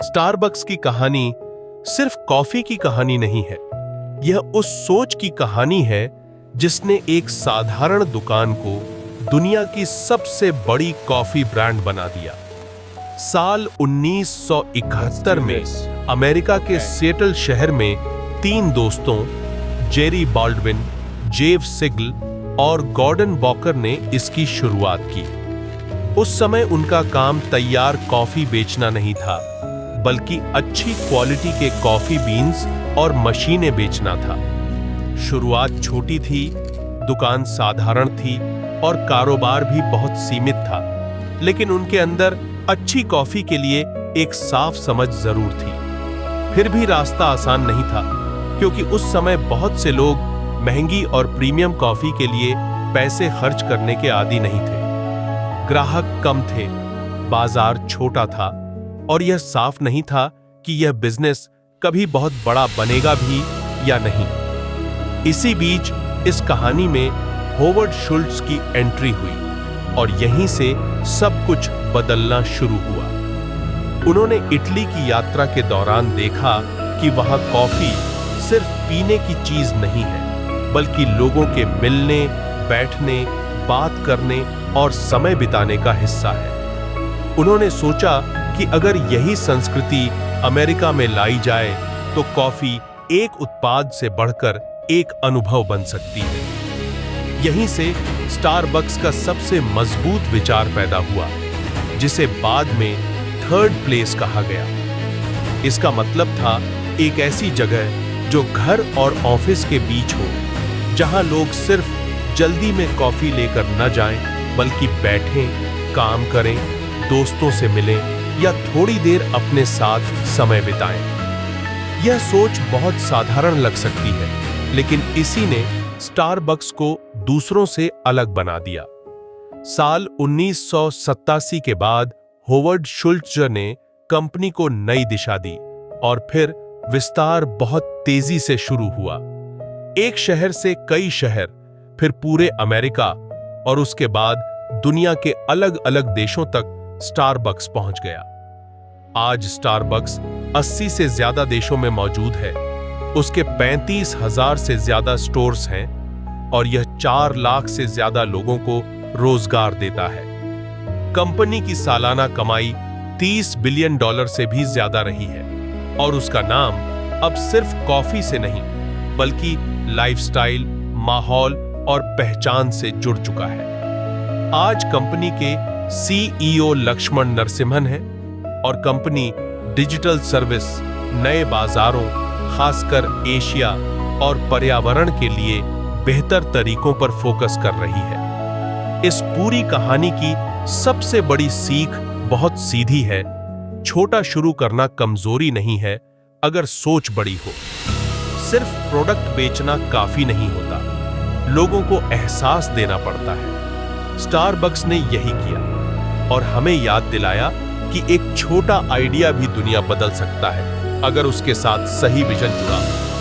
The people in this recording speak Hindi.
स्टारबक्स की कहानी सिर्फ कॉफी की कहानी नहीं है। यह उस सोच की कहानी है जिसने एक साधारण दुकान को दुनिया की सबसे बड़ी कॉफी ब्रांड बना दिया। साल 1971 में अमेरिका के सिएटल शहर में 3 दोस्तों जेरी बाल्डविन, जेव सिगल और गॉर्डन वॉकर ने इसकी शुरुआत की। उस समय उनका काम तैयार कॉफी बेचना नहीं था, बल्कि अच्छी क्वालिटी के कॉफी बीन्स और मशीनें बेचना था। शुरुआत छोटी थी, दुकान साधारण थी और कारोबार भी बहुत सीमित था, लेकिन उनके अंदर अच्छी कॉफी के लिए एक साफ समझ जरूर थी। फिर भी रास्ता आसान नहीं था, क्योंकि उस समय बहुत से लोग महंगी और प्रीमियम कॉफी के लिए पैसे खर्च करने के आदी नहीं थे। ग्राहक कम थे, बाजार छोटा था और यह साफ नहीं था कि यह बिजनेस कभी बहुत बड़ा बनेगा भी या नहीं। इसी बीच इस कहानी में होवर्ड शुल्ट्ज की एंट्री हुई और यहीं से सब कुछ बदलना शुरू हुआ। उन्होंने इटली की यात्रा के दौरान देखा कि वहां कॉफी सिर्फ पीने की चीज नहीं है, बल्कि लोगों के मिलने, बैठने, बात करने और समय बिताने का हिस्सा है। उन्होंने सोचा कि अगर यही संस्कृति अमेरिका में लाई जाए तो कॉफी एक उत्पाद से बढ़कर एक अनुभव बन सकती है। यहीं से स्टारबक्स का सबसे मजबूत विचार पैदा हुआ, जिसे बाद में थर्ड प्लेस कहा गया। इसका मतलब था एक ऐसी जगह जो घर और ऑफिस के बीच हो, जहां लोग सिर्फ जल्दी में कॉफी लेकर न जाएं, बल्कि बैठें, काम करें, दोस्तों से मिलें या थोड़ी देर अपने साथ समय बिताएं। यह सोच बहुत साधारण लग सकती है, लेकिन इसी ने स्टारबक्स को दूसरों से अलग बना दिया। साल 1987 के बाद होवर्ड शुल्ट्ज ने कंपनी को नई दिशा दी और फिर विस्तार बहुत तेजी से शुरू हुआ। एक शहर से कई शहर, फिर पूरे अमेरिका और उसके बाद दुनिया के अलग अलग देशों तक स्टारबक्स पहुंच गया। आज स्टारबक्स 80 से ज्यादा देशों में मौजूद है। उसके 35,000 से ज्यादा स्टोर्स हैं और यह 4 लाख से ज्यादा लोगों को रोजगार देता है। कंपनी की सालाना कमाई $30 बिलियन से भी ज्यादा रही है और उसका नाम अब सिर्फ कॉफी से नहीं, बल्कि लाइफस्टाइल, माहौल और पहचान से जुड़ चुका है। आज कंपनी के CEO लक्ष्मण नरसिम्हन हैं और कंपनी डिजिटल सर्विस, नए बाजारों, खासकर एशिया और पर्यावरण के लिए बेहतर तरीकों पर फोकस कर रही है। इस पूरी कहानी की सबसे बड़ी सीख बहुत सीधी है। छोटा शुरू करना कमजोरी नहीं है, अगर सोच बड़ी हो। सिर्फ प्रोडक्ट बेचना काफी नहीं होता, लोगों को एहसास देना पड़ता है। स्टारबक्स ने यही किया और हमें याद दिलाया कि एक छोटा आइडिया भी दुनिया बदल सकता है, अगर उसके साथ सही विजन जुड़ा हो।